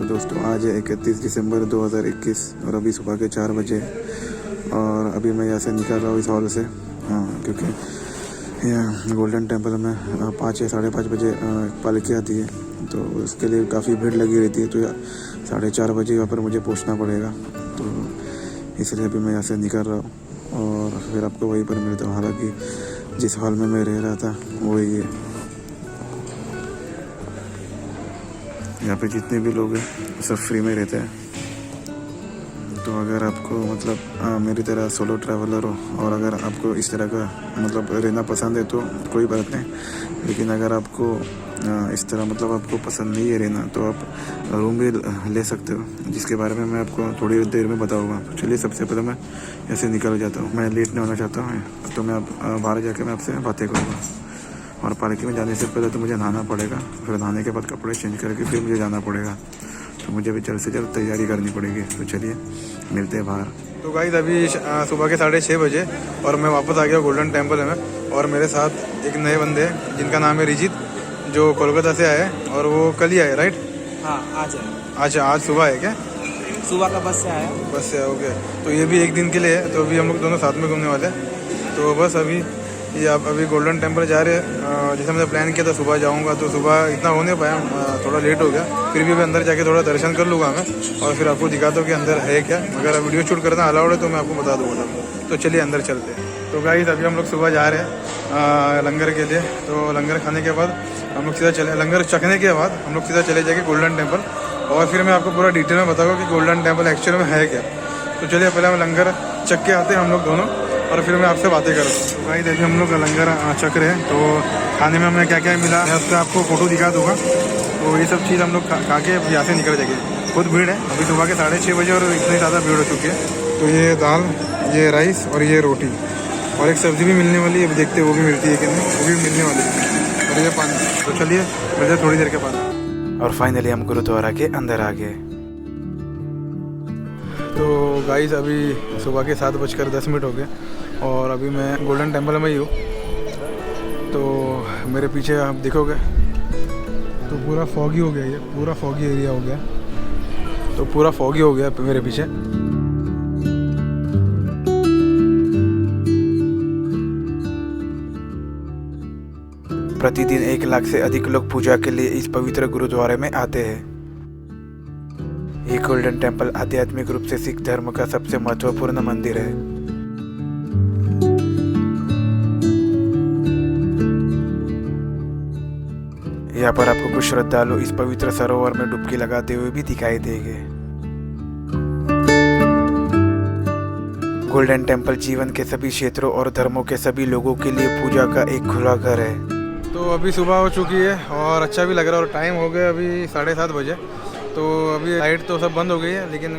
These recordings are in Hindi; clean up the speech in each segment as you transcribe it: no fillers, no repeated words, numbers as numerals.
तो दोस्तों आज है 31 दिसंबर 2021 और अभी सुबह के 4 बजे और अभी मैं यहाँ से निकल रहा हूँ इस हॉल से। क्योंकि यहाँ गोल्डन टेम्पल में 5 या 5:30 बजे पालकी आती है, तो उसके लिए काफ़ी भीड़ लगी रहती है। तो 4:30 बजे यहाँ पर मुझे पहुँचना पड़ेगा, तो इसलिए अभी मैं यहाँ से निकल रहा हूँ और फिर आपको वहीं पर मिलता हूँ। हालांकि जिस हॉल में मैं रह रहा था वही है। यहाँ पे जितने भी लोग हैं सब फ्री में रहते हैं। तो अगर आपको मतलब मेरी तरह सोलो ट्रैवलर हो और अगर आपको इस तरह का मतलब रहना पसंद है तो कोई बात नहीं, लेकिन अगर आपको इस तरह मतलब आपको पसंद नहीं है रहना तो आप रूम भी ले सकते हो, जिसके बारे में मैं आपको थोड़ी देर में बताऊंगा। तो चलिए सबसे पहले मैं ऐसे निकल जाता हूँ। मैं लेट नहीं होना चाहता हूँ, तो मैं बाहर जाके मैं आपसे बातें करूँगा। और पालकी में जाने से पहले तो मुझे नहाना पड़ेगा, फिर नहाने के बाद कपड़े चेंज करके फिर मुझे जाना पड़ेगा, तो मुझे भी जल्द से जल्द तैयारी करनी पड़ेगी। तो चलिए मिलते हैं बाहर। तो गाइस अभी सुबह के 6:30 बजे और मैं वापस आ गया गोल्डन टेम्पल में, और मेरे साथ एक नए बंदे हैं जिनका नाम है रिजित, जो कोलकाता से आए और वो कल ही आए, राइट? हाँ, आज है। अच्छा, आज सुबह है क्या? सुबह का बस से आया। बस से ओके। तो ये भी एक दिन के लिए है, तो अभी हम लोग दोनों साथ में घूमने वाले हैं। तो बस अभी ये आप अभी गोल्डन टेम्पल जा रहे हैं। जैसे मैंने प्लान किया था सुबह जाऊंगा, तो सुबह इतना हो नहीं पाया, थोड़ा लेट हो गया। फिर भी मैं अंदर जाके थोड़ा दर्शन कर लूँगा मैं, और फिर आपको दिखाता हूँ कि अंदर है क्या। अगर वीडियो शूट करना अलाउड है तो मैं आपको बता दूँगा। तो चलिए अंदर चलते हैं। तो गाइस अभी हम लोग सुबह जा रहे हैं लंगर के लिए। तो लंगर खाने के बाद हम लोग सीधा चले, लंगर चखने के बाद हम लोग सीधा चले जाएंगे गोल्डन टेम्पल, और फिर मैं आपको पूरा डिटेल में बताऊँगा कि गोल्डन टेम्पल एक्चुअल में है क्या। तो चलिए पहले हम लंगर चख के आते हैं हम लोग दोनों, और फिर मैं आपसे बातें करता हूँ। तो भाई देखिए हम लोग लंगर चख रहे हैं, तो खाने में हमें क्या क्या मिला मैं उसका आपको फ़ोटो दिखा दूँगा। तो ये सब चीज़ हम लोग खा के यहाँ से निकल जाएंगे। बहुत भीड़ है अभी सुबह के 6:30 बजे, और इतनी ज़्यादा भीड़ हो चुकी है। तो ये दाल, ये राइस और ये रोटी, और एक सब्ज़ी भी मिलने वाली है। अभी देखते हैं वो भी मिलती है कि नहीं, वो भी मिलने वाली है। और ये पानी। तो चलिए मिलते थोड़ी देर के बाद। और फाइनली हम गुरुद्वारा के अंदर आ गए। तो गाइस अभी सुबह के 7:10 हो गए और अभी मैं गोल्डन टेम्पल में ही हूँ। तो मेरे पीछे आप देखोगे तो पूरा फॉगी हो गया, ये पूरा फॉगी एरिया हो गया। तो पूरा फॉगी हो गया मेरे पीछे। प्रतिदिन 1 लाख से अधिक लोग पूजा के लिए इस पवित्र गुरुद्वारे में आते हैं। ये गोल्डन टेम्पल आध्यात्मिक रूप से सिख धर्म का सबसे महत्वपूर्ण मंदिर है। यहाँ पर आपको कुछ श्रद्धालु इस पवित्र सरोवर में डुबकी लगाते हुए भी दिखाई देंगे। गोल्डन टेम्पल जीवन के सभी क्षेत्रों और धर्मों के सभी लोगों के लिए पूजा का एक खुला घर है। तो अभी सुबह हो चुकी है और अच्छा भी लग रहा है, और टाइम हो गया अभी 7:30 बजे। तो अभी लाइट तो सब बंद हो गई है, लेकिन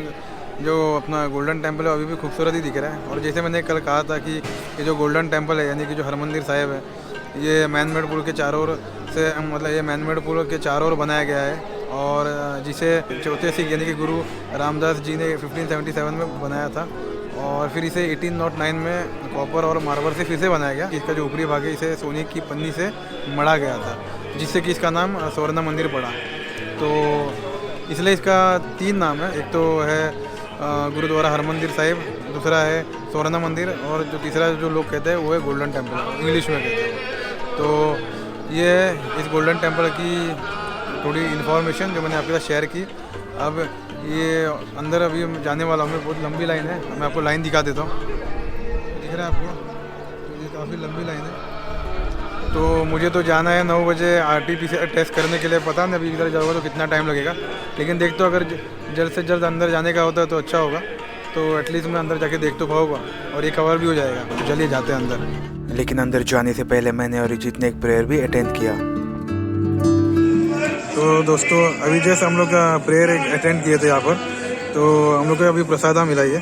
जो अपना गोल्डन टेम्पल है अभी भी खूबसूरत ही दिख रहा है। और जैसे मैंने कल कहा था कि ये जो गोल्डन टेम्पल है, यानी कि जो हरमंदिर साहिब है, ये मैनमेड पुल के चारों ओर से मतलब ये मैनमेड पुल के चारों ओर बनाया गया है, और जिसे चौथे सिख यानी कि गुरु रामदास जी ने 1577 में बनाया था, और फिर इसे 1809 में कॉपर और मार्बल से फिर से बनाया गया। इसका जो ऊपरी भाग है इसे सोने की पन्नी से मढ़ा गया था, जिससे कि इसका नाम स्वर्ण मंदिर पड़ा। तो इसलिए इसका 3 नाम है, एक तो है गुरुद्वारा हरमंदिर साहिब, दूसरा है स्वर्ण मंदिर, और जो तीसरा जो लोग कहते हैं वो है गोल्डन टेम्पल, इंग्लिश में कहते हैं। तो ये इस गोल्डन टेम्पल की थोड़ी इन्फॉर्मेशन जो मैंने आपके साथ शेयर की। अब ये अंदर अभी जाने वाला हूँ, बहुत लंबी लाइन है। मैं आपको लाइन दिखा देता हूँ, दिख रहा है आपको? तो ये काफ़ी लंबी लाइन है। तो मुझे तो जाना है 9 बजे RT-PCR टेस्ट करने के लिए। पता नहीं अभी इधर जाऊँगा तो कितना टाइम लगेगा, लेकिन देखते हो अगर जल्द से जल्द अंदर जाने का होता है तो अच्छा होगा। तो एटलीस्ट मैं अंदर जाके देख तो पाऊँगा और ये कवर भी हो जाएगा। तो चलिए जाते हैं अंदर। लेकिन अंदर जाने से पहले मैंने और रिजित ने एक प्रेयर भी अटेंड किया। तो दोस्तों अभी जैसे हम लोग का प्रेयर अटेंड किए थे यहाँ पर, तो हम लोग को अभी प्रसादा मिला है।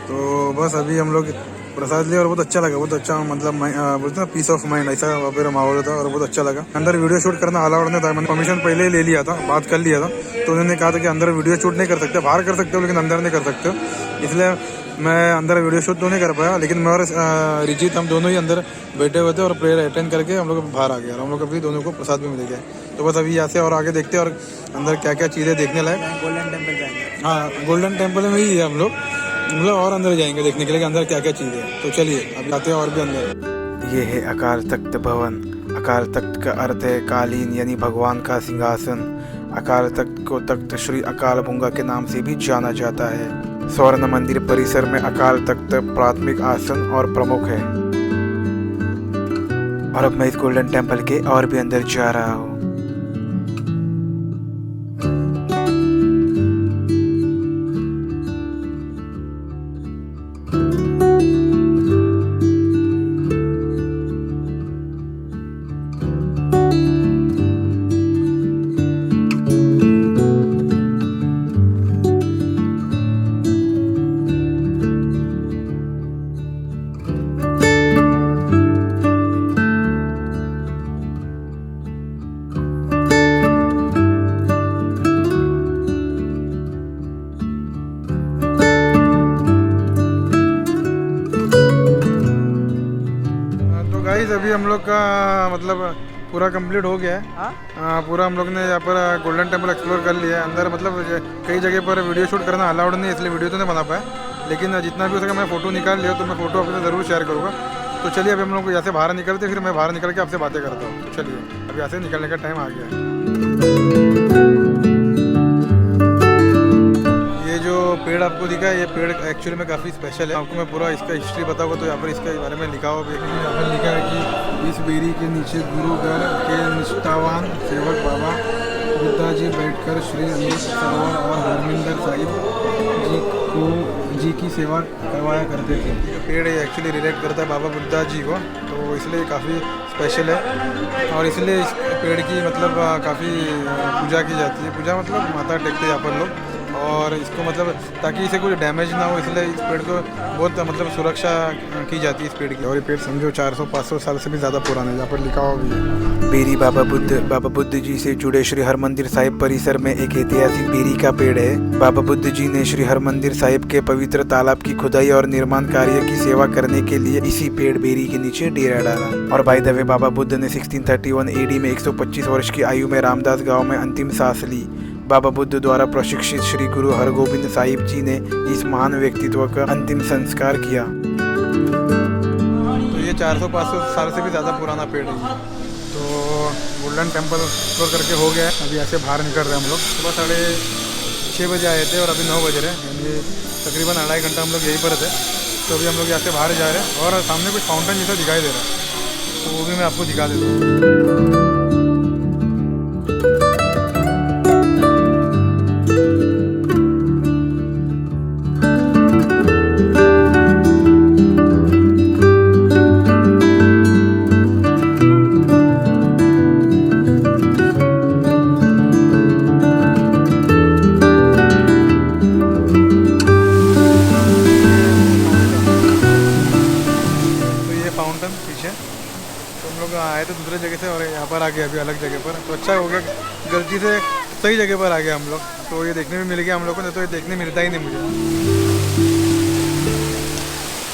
तो बस अभी हम लोग प्रसाद लिया और बहुत अच्छा लगा, बहुत अच्छा, मतलब बोलते ना पीस ऑफ माइंड, ऐसा वहाँ पर माहौल था और बहुत अच्छा लगा। अंदर वीडियो शूट करना अलाउड नहीं था, मैंने परमिशन पहले ही ले लिया था, बात कर लिया था। तो उन्होंने कहा था कि अंदर वीडियो शूट नहीं कर सकते, बाहर कर सकते हो लेकिन अंदर नहीं कर सकते हो। इसलिए मैं अंदर वीडियो शूट तो नहीं कर पाया, लेकिन मैं और रिजीत हम दोनों ही अंदर बैठे हुए थे और प्रेयर अटेंड करके हम लोग बाहर आ गए और हम लोग अभी दोनों को प्रसाद भी मिल गया। तो बस अभी यहाँ से और आगे देखते हैं और अंदर क्या क्या चीज़ें देखने लायक। गोल्डन टेम्पल जाएंगे। हाँ, गोल्डन टेम्पल में ही है हम लोग और अंदर जाएंगे देखने के लिए कि अंदर क्या क्या चीज़ है। तो चलिए अभी आते हैं और भी अंदर। ये है अकाल तख्त भवन। अकाल तख्त का अर्थ है कालीन, यानी भगवान का सिंहासन। अकाल तख्त को तख्त श्री अकाल भुंगा के नाम से भी जाना जाता है। स्वर्ण मंदिर परिसर में अकाल तख्त प्राथमिक आसन और प्रमुख है। और अब मैं इस गोल्डन टेम्पल के और भी अंदर जा रहा हूँ। अभी हम लोग का मतलब पूरा कंप्लीट हो गया है। पूरा हम लोग ने यहाँ पर गोल्डन टेम्पल एक्सप्लोर कर लिया है। अंदर मतलब कई जगह पर वीडियो शूट करना अलाउड नहीं है, इसलिए वीडियो तो नहीं बना पाया, लेकिन जितना भी हो सका मैं फ़ोटो निकाल लिया, तो मैं फ़ोटो आपसे ज़रूर शेयर करूँगा। तो चलिए अभी हम लोग यहाँ से बाहर निकलते, फिर मैं बाहर निकल के आपसे बातें करता हूँ। तो चलिए अभी यहाँ से निकलने का टाइम आ गया है। ये जो पेड़ आपको दिखा है, ये पेड़ एक्चुअली में काफ़ी स्पेशल है। आपको मैं पूरा इसका हिस्ट्री बताऊंगा तो यहाँ पर इसके बारे में लिखा हुआ भी है। यहाँ पर लिखा है कि इस बेरी के नीचे गुरु घर के निष्ठावान सेवक बाबा बुद्धा जी बैठकर श्री अमृत सरोवर और हरमिंदर साहिब जी की सेवा करवाया करते थे। ये पेड़ एक्चुअली रिलेट करता है बाबा बुद्धा जी को, तो इसलिए काफ़ी स्पेशल है और इसलिए इस पेड़ की मतलब काफ़ी पूजा की जाती है। पूजा मतलब माता टेकते यहाँ पर लोग, और इसको मतलब ताकि इसे कोई डैमेज ना हो, इसलिए इस पेड़ को बहुत मतलब सुरक्षा की जाती है इस पेड़ की। और ये पेड़ समझो 400-500 साल से भी ज़्यादा पुराना है। यहाँ पर लिखा हुआ भी है बेरी बाबा बुद्ध जी से जुड़े श्री हरमंदिर साहिब परिसर में एक ऐतिहासिक बेरी का पेड़ है। बाबा बुद्ध जी ने श्री हरमंदिर साहिब के पवित्र तालाब की खुदाई और निर्माण कार्य की सेवा करने के लिए इसी पेड़ बेरी के नीचे डेरा डाला। और बाय द वे बाबा बुद्ध ने 1631 AD में 125 वर्ष की आयु में रामदास गाँव में अंतिम सांस ली। बाबा बुद्ध द्वारा प्रशिक्षित श्री गुरु हरगोबिंद साहिब जी ने इस महान व्यक्तित्व का अंतिम संस्कार किया। तो ये 400-500 साल से भी ज़्यादा पुराना पेड़ है। तो गोल्डन टेम्पल एक्सप्लोर करके हो गया है। अभी ऐसे बाहर निकल रहे हैं हम लोग। सुबह 6:30 बजे आए थे और अभी 9 बज रहे हैं, यानी तकरीबन 2.5 घंटा हम लोग यहीं पर थे। तो अभी हम लोग यहाँ से बाहर जा रहे हैं और सामने कुछ फाउंटेन जैसा दिखाई दे रहा है, तो वो भी मैं आपको दिखा देता हूँ। आए थे दूसरे जगह से और यहाँ पर आ गए अभी अलग जगह पर, तो अच्छा हो गया, गलती से सही जगह पर आ गए हम लोग। तो ये देखने में मिल गया हम लोग को, नहीं तो ये देखने मिलता ही नहीं मुझे।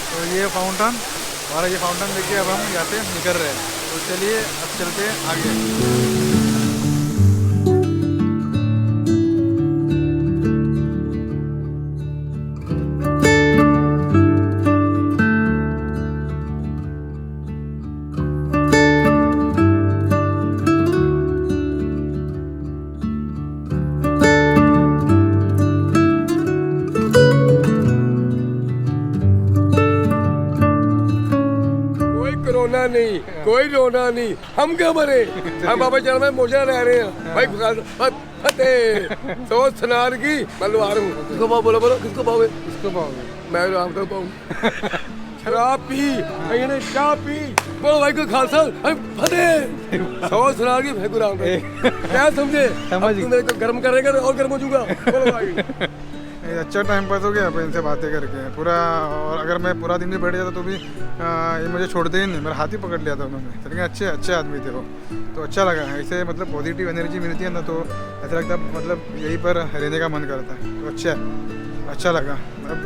तो ये फाउंटेन और ये फाउंटेन देखिए अब हम यहाँ से निकल रहे हैं। तो चलिए अब चलते हैं आगे। रोना नहीं, कोई रोना नहीं, हम क्या मरे, हम बाबा चरण में मोजा रह रहे हैं भाई। फतेह सोच सुनार की मैं लो आ रहा हूँ। किसको पाओ बोलो, किसको पाओगे? किसको पाओगे? मैं आपको पाऊँ। शराब पी, ने चाय पी, बोलो भाई को खालसा फतेह सोच सुनार की फेंकू रहा हूँ। क्या समझे? तुम मेरे को गर्म करेगा तो और गर्म हो जाऊंगा। बोलो भाई अच्छा टाइम पास हो गया अपन इनसे बातें करके पूरा। और अगर मैं पूरा दिन भी बैठ जाता तो भी ये मुझे छोड़ते ही नहीं, मेरा हाथ ही पकड़ लिया था उन्होंने। लेकिन अच्छे आदमी थे वो, तो अच्छा लगा। ऐसे मतलब पॉजिटिव एनर्जी मिलती है ना, तो ऐसा लगता है मतलब यहीं पर रहने का मन करता है। तो अच्छा है। अच्छा लगा। अब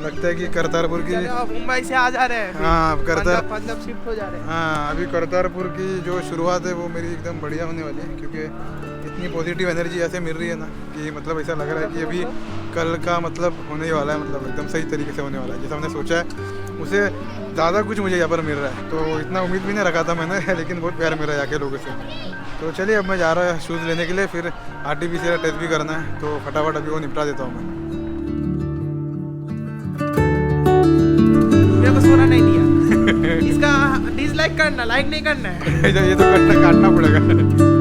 लगता है कि करतारपुर की, मुंबई से आ जा रहे हैं, हाँ पंजाब शिफ्ट हो जा रहे हैं। हाँ अभी करतारपुर की जो शुरुआत है वो मेरी एकदम बढ़िया होने वाली है, क्योंकि इतनी पॉजिटिव एनर्जी ऐसे मिल रही है ना कि मतलब ऐसा लग रहा है कि अभी कल का मतलब होने ही वाला है, मतलब एकदम सही तरीके से होने वाला है, जैसा हमने सोचा है उससे ज़्यादा कुछ मुझे यहाँ पर मिल रहा है। तो इतना उम्मीद भी नहीं रखा था मैंने लेकिन बहुत प्यार मिल रहा है यहाँ के लोगों से। तो चलिए अब मैं जा रहा है शूज़ लेने के लिए, फिर RT-PCR टेस्ट भी करना है, तो फटाफट अभी वो निपटा देता हूँ मैं। मेरे को सोना नहीं दिया। इसका डिसलाइक करना, लाइक नहीं करना है। ये तो काटना पड़ेगा।